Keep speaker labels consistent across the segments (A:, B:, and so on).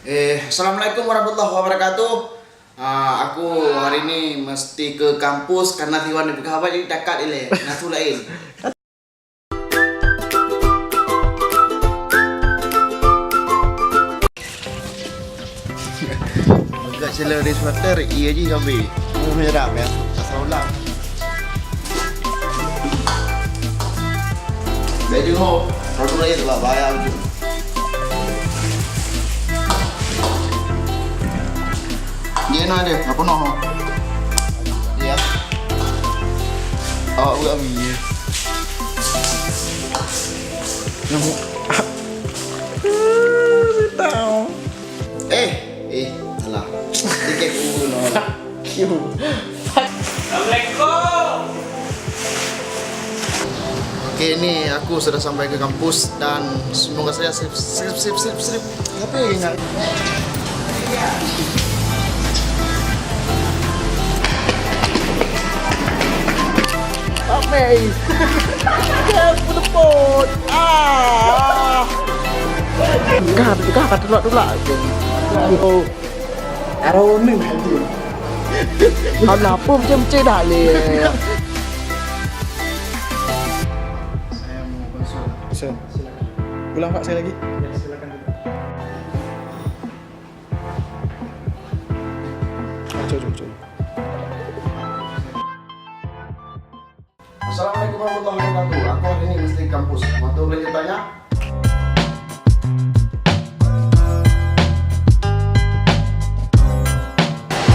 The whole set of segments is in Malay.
A: Assalamualaikum warahmatullahi wabarakatuh. Aku hari ini mesti ke kampus karena Tiwan di Bekawat jadi dekat ini. Nasu lain. Agak sila di sweater, iya je kami. Merah ya, asal ulang. Jadi ho, produk lain tu lah bayar je. Dia nak ada, apa nak? Ya. Oh, udah ni. Namu. Tahu. Alah. Tiket dulu noh. Kiu. Assalamualaikum. Okey, ni aku sudah sampai ke kampus dan semoga saja sip. Apa yang ingat? Hey, jangan bertepuk. Kat dulu. Oh, arah ni nanti. Kalau apa macam dah le. Saya mau konsul. Silakan. Ulang Pak saya lagi. Ya, silakan. Coba. Assalamualaikum warahmatullahi wabarakatuh. Aku hari ini mesti ke kampus. Mau boleh tanya?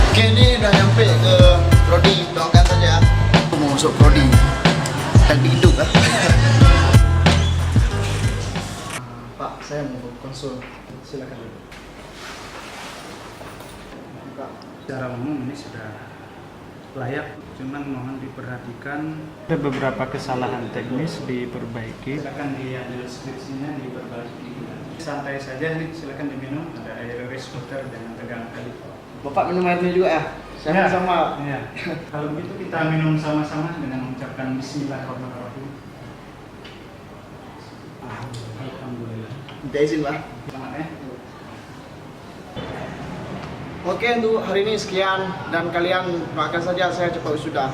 A: Oke, ini udah nyampe ke Prodi. Doakan saja. Aku mau masuk Prodi. Dan hidup lah. Pak, saya mau konsul. Silakan dulu.
B: Pak, secara umum ini sudah layak, cuman mohon diperhatikan ada beberapa kesalahan teknis diperbaiki. Silakan diambil skripsinya diperbaiki. Santai saja nih, silakan diminum. Ada air water, jangan tegang kali.
A: Bapak minum airnya juga ya? Saya sama.
B: Ya. Kalau begitu kita minum sama-sama dengan mengucapkan Bismillahirrahmanirrahim. Alhamdulillah.
A: Minta izin Pak.
B: Selamat ya.
A: Oke, untuk hari ini sekian dan kalian doakan saja saya cepat wisuda.